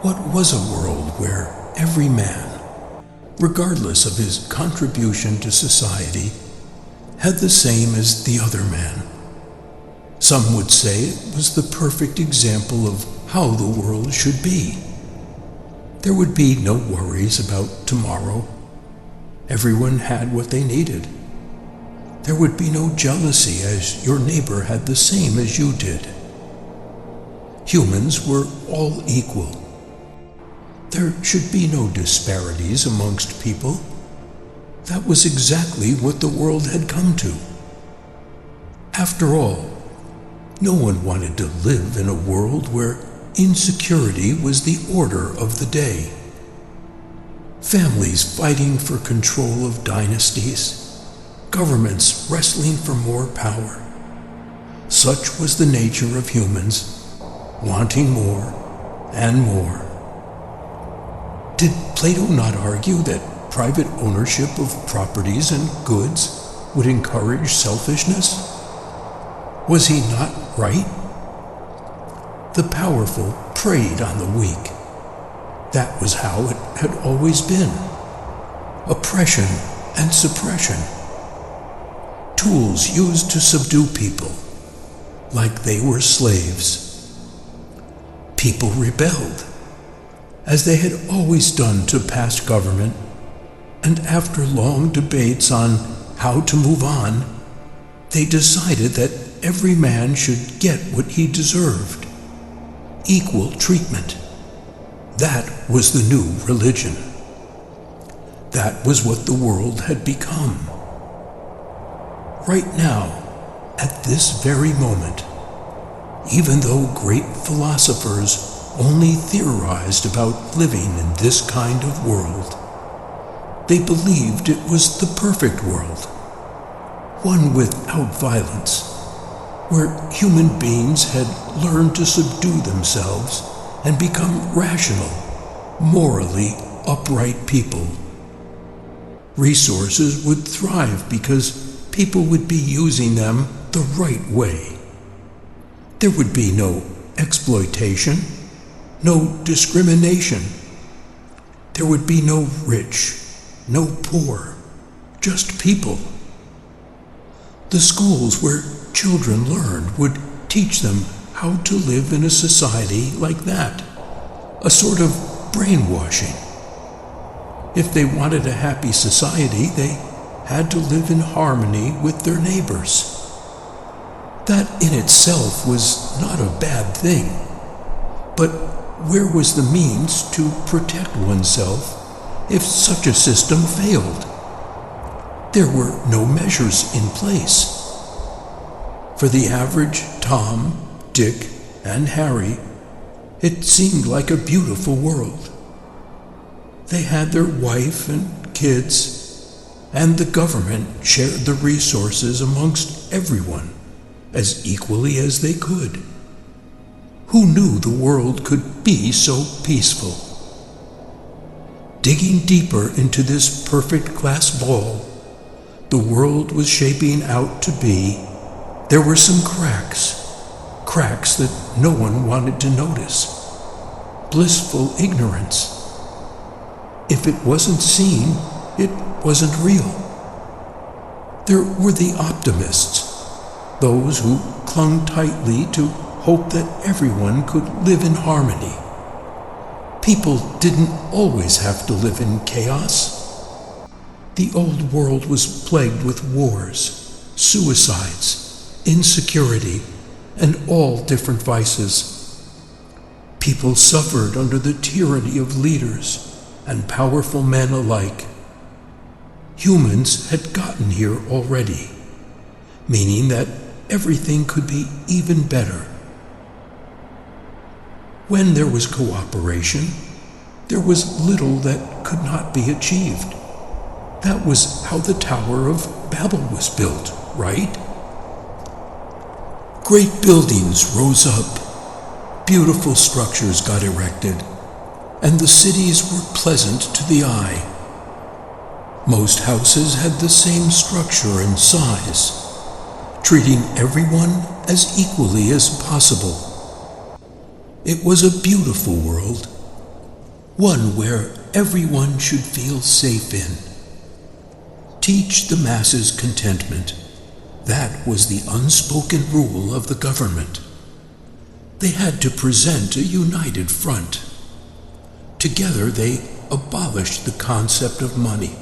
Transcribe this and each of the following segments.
What was a world where every man, regardless of his contribution to society, had the same as the other man? Some would say it was the perfect example of how the world should be. There would be no worries about tomorrow. Everyone had what they needed. There would be no jealousy as your neighbor had the same as you did. Humans were all equal. There should be no disparities amongst people. That was exactly what the world had come to. After all, no one wanted to live in a world where insecurity was the order of the day. Families fighting for control of dynasties, governments wrestling for more power. Such was the nature of humans, wanting more and more. Did Plato not argue that private ownership of properties and goods would encourage selfishness? Was he not right? The powerful preyed on the weak. That was how it had always been. Oppression and suppression. Tools used to subdue people, like they were slaves. People rebelled, as they had always done to past government, and after long debates on how to move on, they decided that every man should get what he deserved. Equal treatment. That was the new religion. That was what the world had become. Right now, at this very moment, even though great philosophers only theorized about living in this kind of world, they believed it was the perfect world, one without violence, where human beings had learned to subdue themselves and become rational, morally upright people. Resources would thrive because people would be using them the right way. There would be no exploitation, no discrimination. There would be no rich, no poor, just people. The schools where children learned would teach them how to live in a society like that, a sort of brainwashing. If they wanted a happy society, they had to live in harmony with their neighbors. That in itself was not a bad thing, but where was the means to protect oneself if such a system failed? There were no measures in place. For the average Tom, Dick, and Harry, it seemed like a beautiful world. They had their wife and kids, and the government shared the resources amongst everyone as equally as they could. Who knew the world could be so peaceful? Digging deeper into this perfect glass ball the world was shaping out to be, there were some cracks that no one wanted to notice. Blissful ignorance. If it wasn't seen, it wasn't real. There were the optimists, those who clung tightly to hope that everyone could live in harmony. People didn't always have to live in chaos. The old world was plagued with wars, suicides, insecurity, and all different vices. People suffered under the tyranny of leaders and powerful men alike. Humans had gotten here already, meaning that everything could be even better. When there was cooperation, there was little that could not be achieved. That was how the Tower of Babel was built, right? Great buildings rose up, beautiful structures got erected, and the cities were pleasant to the eye. Most houses had the same structure and size, treating everyone as equally as possible. It was a beautiful world, one where everyone should feel safe in. Teach the masses contentment. That was the unspoken rule of the government. They had to present a united front. Together they abolished the concept of money.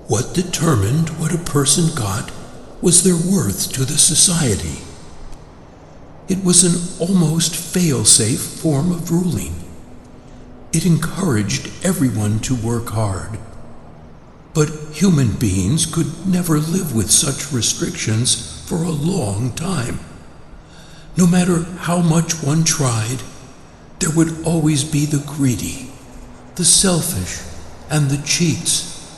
What determined what a person got was their worth to the society. It was an almost fail-safe form of ruling. It encouraged everyone to work hard. But human beings could never live with such restrictions for a long time. No matter how much one tried, there would always be the greedy, the selfish, and the cheats.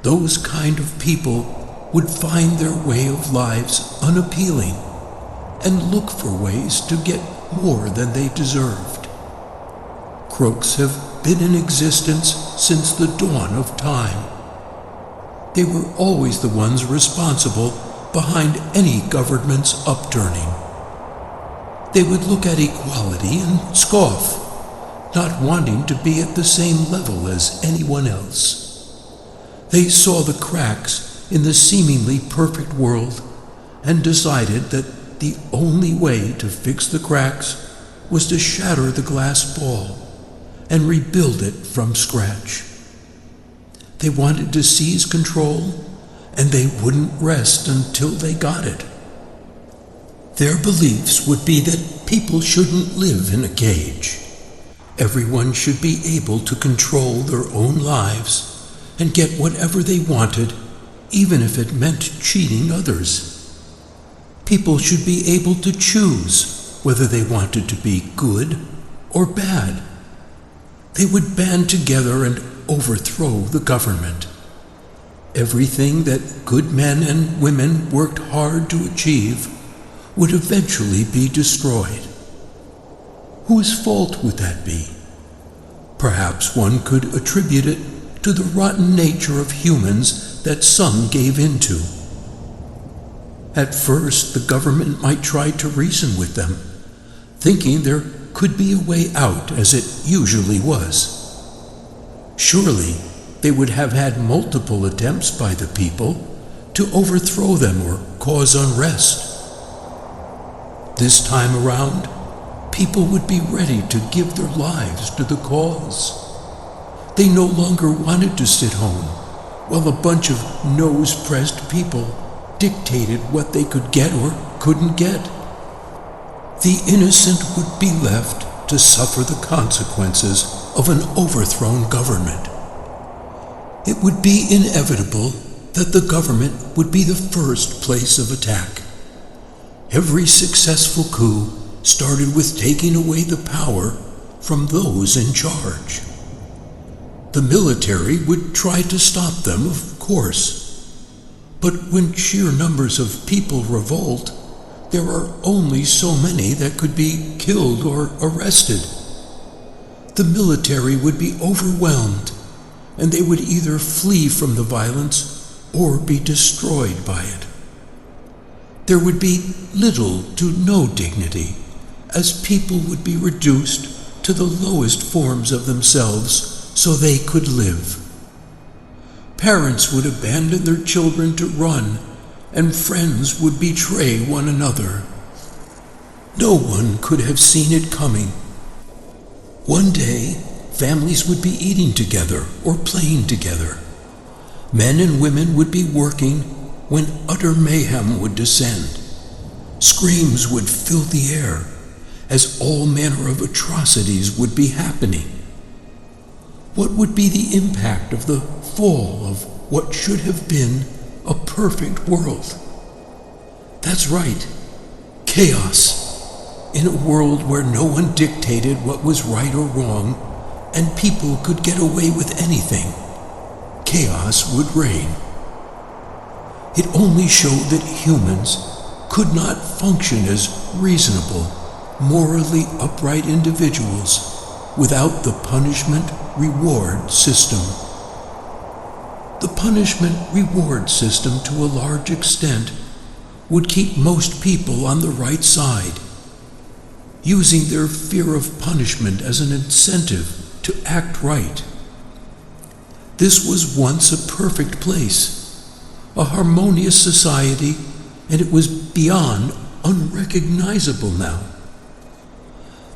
Those kind of people would find their way of lives unappealing and look for ways to get more than they deserved. Crooks have been in existence since the dawn of time. They were always the ones responsible behind any government's upturning. They would look at equality and scoff, not wanting to be at the same level as anyone else. They saw the cracks in the seemingly perfect world and decided that the only way to fix the cracks was to shatter the glass ball and rebuild it from scratch. They wanted to seize control, and they wouldn't rest until they got it. Their beliefs would be that people shouldn't live in a cage. Everyone should be able to control their own lives and get whatever they wanted, even if it meant cheating others. People should be able to choose whether they wanted to be good or bad. They would band together and overthrow the government. Everything that good men and women worked hard to achieve would eventually be destroyed. Whose fault would that be? Perhaps one could attribute it to the rotten nature of humans that some gave into. At first, the government might try to reason with them, thinking there could be a way out, as it usually was. Surely, they would have had multiple attempts by the people to overthrow them or cause unrest. This time around, people would be ready to give their lives to the cause. They no longer wanted to sit home while a bunch of nose-pressed people dictated what they could get or couldn't get. The innocent would be left to suffer the consequences of an overthrown government. It would be inevitable that the government would be the first place of attack. Every successful coup started with taking away the power from those in charge. The military would try to stop them, of course. But when sheer numbers of people revolt, there are only so many that could be killed or arrested. The military would be overwhelmed, and they would either flee from the violence or be destroyed by it. There would be little to no dignity, as people would be reduced to the lowest forms of themselves so they could live. Parents would abandon their children to run, and friends would betray one another. No one could have seen it coming. One day, families would be eating together or playing together. Men and women would be working when utter mayhem would descend. Screams would fill the air as all manner of atrocities would be happening. What would be the impact of the fall of what should have been a perfect world? That's right, chaos. In a world where no one dictated what was right or wrong, and people could get away with anything, chaos would reign. It only showed that humans could not function as reasonable, morally upright individuals without the punishment-reward system. The punishment-reward system, to a large extent, would keep most people on the right side, using their fear of punishment as an incentive to act right. This was once a perfect place, a harmonious society, and it was beyond unrecognizable now.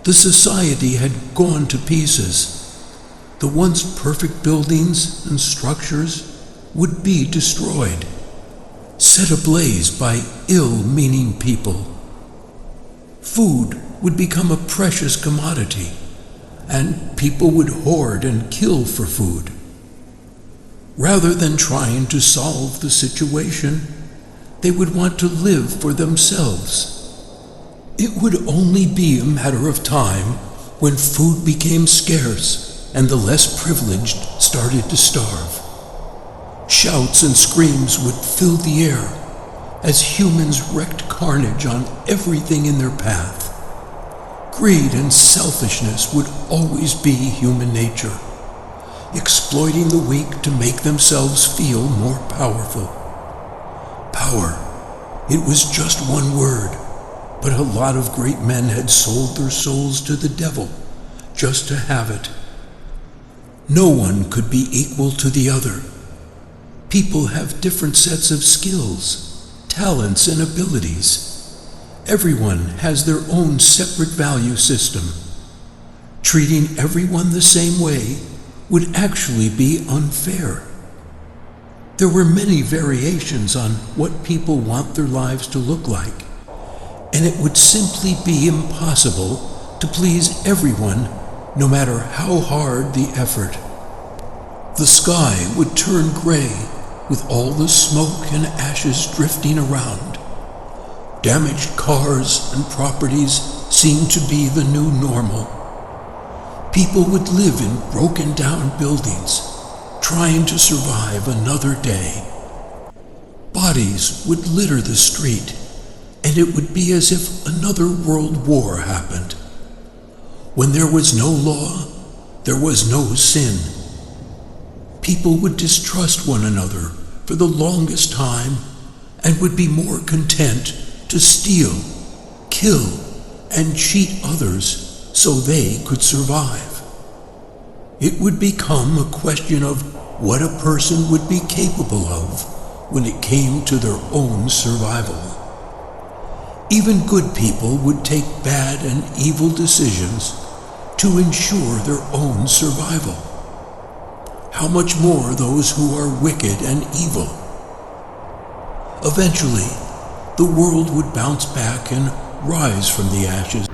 The society had gone to pieces. The once perfect buildings and structures would be destroyed, set ablaze by ill-meaning people. Food would become a precious commodity, and people would hoard and kill for food. Rather than trying to solve the situation, they would want to live for themselves. It would only be a matter of time when food became scarce and the less privileged started to starve. Shouts and screams would fill the air as humans wreaked carnage on everything in their path. Greed and selfishness would always be human nature, exploiting the weak to make themselves feel more powerful. Power, it was just one word, but a lot of great men had sold their souls to the devil just to have it. No one could be equal to the other. People have different sets of skills, talents, and abilities. Everyone has their own separate value system. Treating everyone the same way would actually be unfair. There were many variations on what people want their lives to look like, and it would simply be impossible to please everyone, no matter how hard the effort. The sky would turn gray with all the smoke and ashes drifting around. Damaged cars and properties seemed to be the new normal. People would live in broken down buildings, trying to survive another day. Bodies would litter the street, and it would be as if another world war happened. When there was no law, there was no sin. People would distrust one another for the longest time and would be more content to steal, kill, and cheat others so they could survive. It would become a question of what a person would be capable of when it came to their own survival. Even good people would take bad and evil decisions to ensure their own survival. How much more those who are wicked and evil? Eventually, the world would bounce back and rise from the ashes.